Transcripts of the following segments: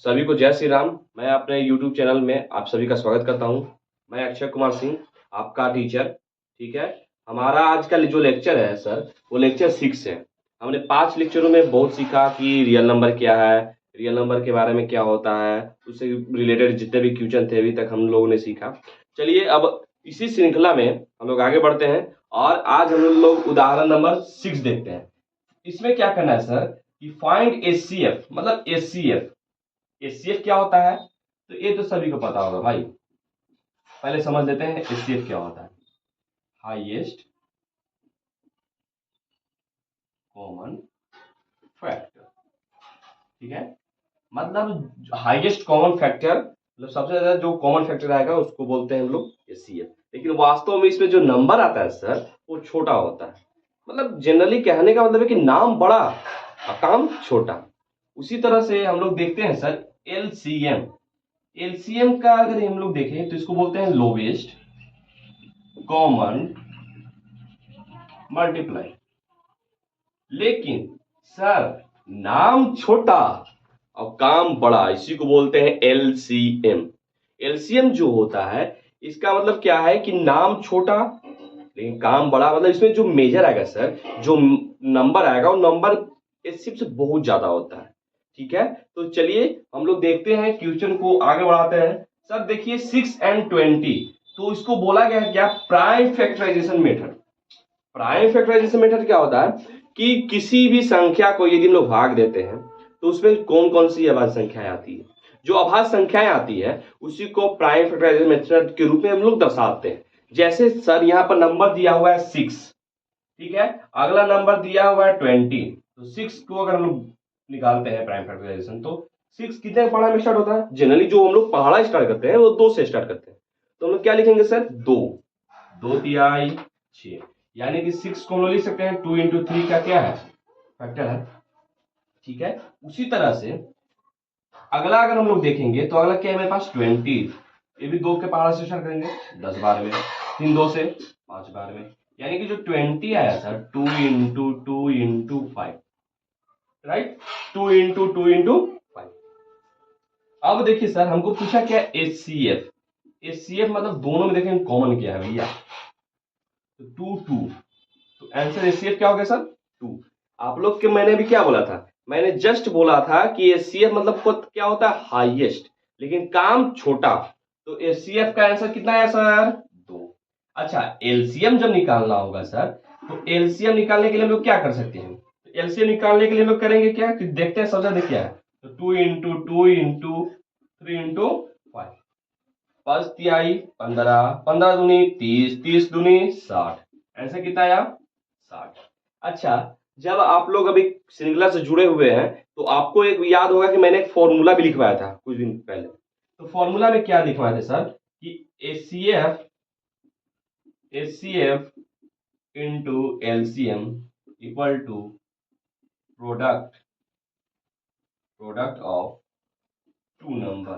सभी को जय श्री राम। मैं अपने YouTube चैनल में आप सभी का स्वागत करता हूं। मैं अक्षय कुमार सिंह, आपका टीचर। ठीक है। हमारा आज का जो लेक्चर है सर, वो लेक्चर 6 है। हमने 5 लेक्चरों में बहुत सीखा कि रियल नंबर क्या है, रियल नंबर के बारे में क्या होता है, उससे रिलेटेड जितने भी क्वेश्चन थे अभी तक हम लोगों ने सीखा। चलिए अब इसी श्रृंखला में हम लोग आगे बढ़ते हैं और आज हम लोग उदाहरण नंबर 6 देखते हैं। इसमें क्या करना है सर कि फाइंड एचसीएफ, मतलब एचसीएफ। एचसीएफ क्या होता है तो ये तो सभी को पता होगा भाई। पहले समझ लेते हैं एचसीएफ क्या होता है। Highest common factor. ठीक है। मतलब हाईएस्ट कॉमन फैक्टर, मतलब सबसे ज्यादा जो कॉमन फैक्टर आएगा उसको बोलते हैं हम लोग एचसीएफ। लेकिन वास्तव में इसमें जो नंबर आता है सर वो छोटा होता है। मतलब जनरली कहने का मतलब है कि नाम बड़ा और काम छोटा। उसी तरह से हम लोग देखते हैं सर एलसीएम। एलसीएम का अगर हम लोग देखें तो इसको बोलते हैं लोवेस्ट कॉमन मल्टीप्लाई। लेकिन सर नाम छोटा और काम बड़ा, इसी को बोलते हैं एलसीएम। एलसीएम जो होता है इसका मतलब क्या है कि नाम छोटा लेकिन काम बड़ा। मतलब इसमें जो मेजर आएगा सर, जो नंबर आएगा वो नंबर एलसीएम से बहुत ज्यादा होता है। ठीक है। तो चलिए हम लोग देखते हैं, क्वेश्चन को आगे बढ़ाते हैं। सर देखिए 6 and 20, तो इसको बोला गया है क्या, prime factorisation method. Prime factorisation method क्या होता है कि किसी भी संख्या को यदि हम लोग भाग देते हैं तो उसमें कौन कौन सी अभाज्य संख्याएं आती है। जो अभाज्य संख्याएं आती है उसी को प्राइम फैक्टराइजेशन मेथड के रूप में हम लोग दर्शाते हैं। जैसे सर यहाँ पर नंबर दिया हुआ है 6, ठीक है, अगला नंबर दिया हुआ है 20, तो 6 को अगर हम लोग निकालते हैं प्राइम फैक्टराइजेशन तो 6 कितने पहाड़ा में स्टार्ट होता है। जनरली जो हम लोग पहाड़ा स्टार्ट करते हैं वो 2 से स्टार्ट करते हैं। तो हम लोग क्या लिखेंगे सर, 2, 2 तिहाई 6, यानी कि 6 को हम लोग लिख सकते हैं 2 into 3 का क्या है, फैक्टर है। ठीक है। उसी तरह से अगला अगर हम लोग देखेंगे तो अगला क्या है मेरे पास 20, ये भी 2 के पहाड़ा से स्टार्ट करेंगे 10 बार में, 3 2 से 5 बार में, यानी कि जो 20 आया sir 2 into 2 into 5, right, 2 into 2 into 5। अब देखिए सर हमको पूछा क्या एचसीएफ। एचसीएफ मतलब दोनों में देखें कॉमन क्या है भैया, तो 2 2, तो आंसर एचसीएफ क्या हो गया सर 2। आप लोग के मैंने भी क्या बोला था, मैंने जस्ट बोला था कि एचसीएफ मतलब क्या होता है, हाईएस्ट लेकिन काम छोटा। तो एचसीएफ का आंसर कितना है सर 2। अच्छा एलसीएम जब निकालना होगा सर, तो एलसीएम निकालने के लिए हम लोग क्या कर सकते हैं, तो एलसीएम निकालने के लिए हम लोग करेंगे क्या कि देखते हैं सबसे ज्यादा क्या है, तो 2 into 2 into 3 into 5, 5 तिहाई 15, 15 दूनी 30, 30 दूनी 60, आंसर कितना आया 60। अच्छा जब आप लोग अभी श्रृंखला से जुड़े हुए हैं तो आपको एक याद होगा कि मैंने एक फॉर्मूला भी लिखवाया था कुछ दिन पहले। तो फॉर्मूला में क्या लिखवाए थे सर कि HCF into LCM equal to product of two number.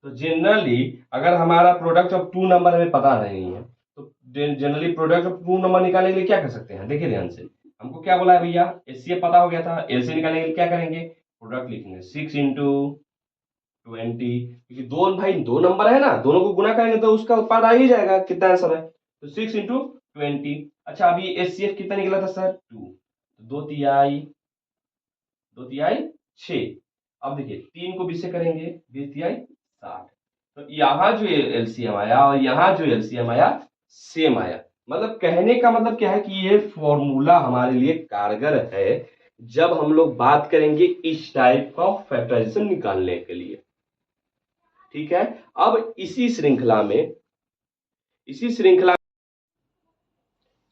तो जनरली अगर हमारा प्रोडक्ट ऑफ टू नंबर हमें पता नहीं है तो generally product of two number निकालने के लिए क्या कर सकते हैं, देखिए ध्यान से, हमको क्या बोला है भैया, एचसीएफ पता हो गया था, एलसीएम निकालने के लिए क्या करेंगे, प्रोडक्ट लिखेंगे 6 into 20, क्योंकि दो नंबर है ना, दोनों को गुना करेंगे तो उसका उत्पाद आ ही जाएगा, कितना आंसर है, तो 6 into 20। अच्छा अभी एचसीएफ कितना निकला था सर 2, तो 2 तिहाई 6। अब देखिए 3 को 20 से करेंगे 20 तिहाई 60, तो यहाँ जो एलसीएम आया और यहाँ जो एलसीएम आया सेम आया। मतलब कहने का मतलब क्या है कि ये फॉर्मूला हमारे लिए कारगर है जब हम लोग बात करेंगे इस टाइप का फैक्टराइजेशन निकालने के लिए। ठीक है। अब इसी श्रृंखला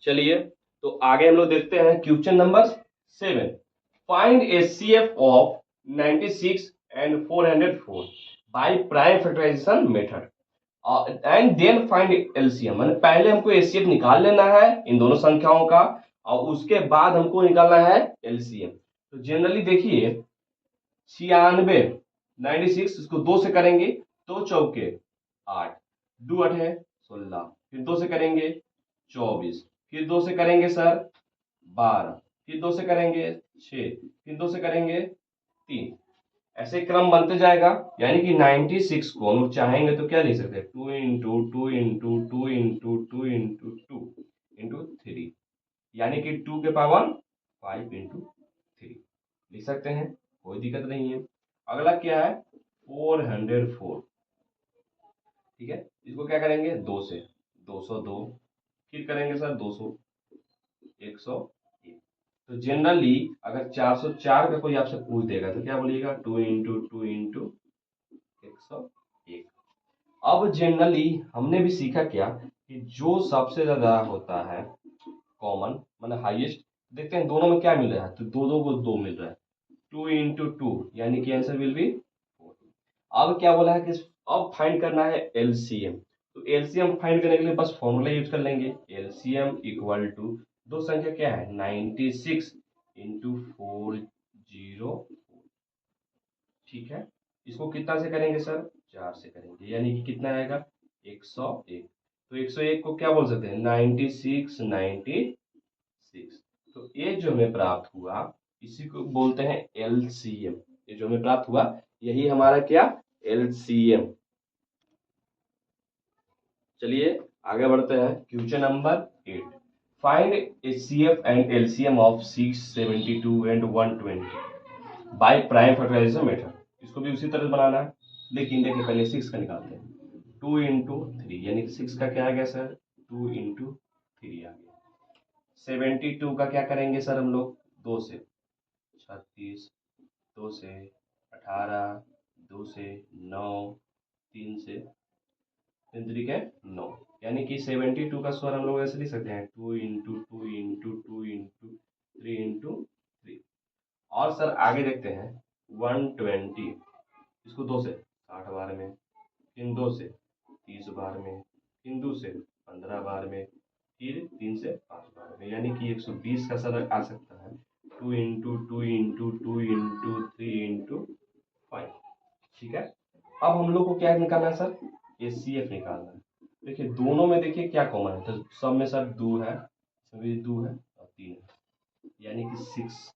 चलिए तो आगे हम लोग देखते हैं question number 7। Find HCF of 96 and 404 by prime factorisation method and then find LCM. मतलब पहले हमको एचसीएफ निकाल लेना है इन दोनों संख्याओं का और उसके बाद हमको निकालना है एलसीएम। तो जनरली देखिए 96, 96 इसको 2 से करेंगे, 2 चौके 8, 2 8 16, फिर 2 से करेंगे 24, फिर 2 से करेंगे सर 12, फिर 2 से करेंगे 6, फिर 2 से करेंगे 3, ऐसे क्रम बनते जाएगा। यानी कि 96 को हम लोग चाहेंगे तो क्या लिख सकते हैं, 2 into 2 into 2 into 2 into 2 into 3, यानी कि 2 के पावर 5 इंटू 3 लिख सकते हैं, कोई दिक्कत नहीं है। अगला क्या है, 404, ठीक है, इसको क्या करेंगे 2 से, 202, फिर करेंगे सर 200, 101। तो जनरली अगर 404 का कोई आपसे पूछ देगा तो क्या बोलिएगा, 2 इंटू 2 इंटू 101। अब जनरली हमने भी सीखा क्या कि जो सबसे ज्यादा होता है कॉमन मतलब हाईएस्ट, देखते हैं दोनों में क्या मिल रहा है, तो दो दो को 2 मिल रहा है, 2 इंटू 2 यानी कि आंसर विल बी 4। अब क्या बोला है कि अब फाइंड करना है एलसीएम। तो एलसीएम फाइंड करने के लिए बस फॉर्मूला यूज कर लेंगे, एलसीएम इक्वल टू दो संख्या क्या है 96 इंटू 404, ठीक है। इसको कितना से करेंगे सर, 4 से करेंगे, यानी कि कितना आएगा 101। तो 101 को क्या बोल सकते हैं 96 96। तो ये जो हमें प्राप्त हुआ इसी को बोलते हैं एलसीएम। ये जो हमें प्राप्त हुआ यही हमारा क्या एलसीएम। चलिए आगे बढ़ते हैं, question number 8, find HCF and LCM of 672 and 120 by prime factorisation method. इसको भी उसी तरह बनाना है, लेकिन देखिए पहले 6 का निकालते हैं, 2 इंटू 3 यानी कि 6 का क्या आ गया सर 2 इंटू 3 आ गया। 72 का क्या करेंगे सर हम लोग 2 से 36, 2 से 18, 2 से 9, 3 से 3 के 9, यानी कि 72 का स्क्वायर हम लोग ऐसे लिख सकते हैं 2 इंटू 2 इंटू 2 इंटू 3 इंटू 3। और सर आगे देखते हैं 120, इसको 2 से 60 बार में, फिर 2 से 30 बार में, फिर 2 से 15 बार में, फिर 3 से 5 बार में, यानी कि 120 का सर आ सकता है 2 इंटू 2 इंटू 2 इंटू 3 इंटू 5, ठीक है। अब हम लोग को क्या निकालना है सर, एचसीएफ निकालना है। देखिए दोनों में देखिए क्या कॉमन है, तो सब में सर 2 है, सभी 2 है और 3 है, यानी कि 6,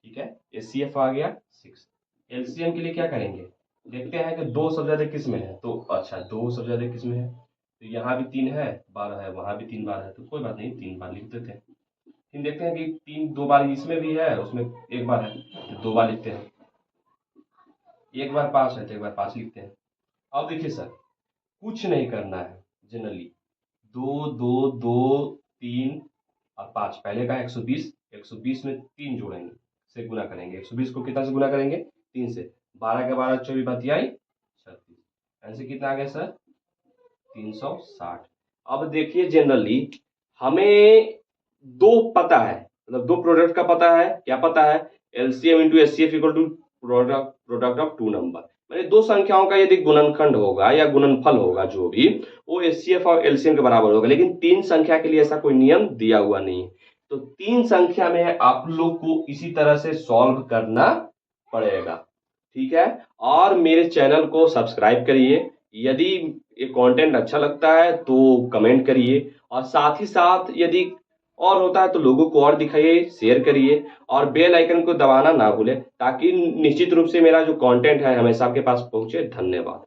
ठीक है। एचसीएफ आ गया 6। एलसीएम के लिए क्या करेंगे, देखते हैं कि 2 सबसे ज्यादा किस में है, तो अच्छा 2 सबसे ज्यादा किस में है, तो यहाँ भी 3 है 12 है, वहां भी 3 बार है, तो कोई बात नहीं 3 बार लिख देते हैं। फिर देखते हैं कि 3 2 बार इसमें भी है, उसमें 1 बार है, तो 2 बार लिखते हैं। 1 बार 5 है तो 1 बार 5 लिखते हैं। अब देखिए सर कुछ नहीं करना है, जनरली 2 2 2 3 और 5, पहले का 120, 120 में 3 जोड़ेंगे से गुना करेंगे, 120 को कितना से गुना करेंगे 3 से, 12 के 12 24 बाती आई 36, आंसर कितना आ गया सर 360। अब देखिए जनरली हमें दो पता है, मतलब दो प्रोडक्ट का पता है, क्या पता है LCM into HCF equal to product of two number, मैंने दो संख्याओं का यदि गुणनखंड होगा या गुणनफल होगा जो भी, वो एचसीएफ और एलसीएम के बराबर होगा, लेकिन 3 संख्या के लिए ऐसा कोई नियम दिया हुआ नहीं है। तो 3 संख्या में आप लोग को इसी तरह से सॉल्व करना पड़ेगा, ठीक है। और मेरे चैनल को सब्सक्राइब करिए, यदि ये कंटेंट अच्छा लगता है तो कमेंट करिए, और साथ ही साथ यदि और होता है तो लोगों को और दिखाइए, शेयर करिए, और बेल आइकन को दबाना ना भूलें, ताकि निश्चित रूप से मेरा जो कंटेंट है हमेशा आपके पास पहुंचे। धन्यवाद।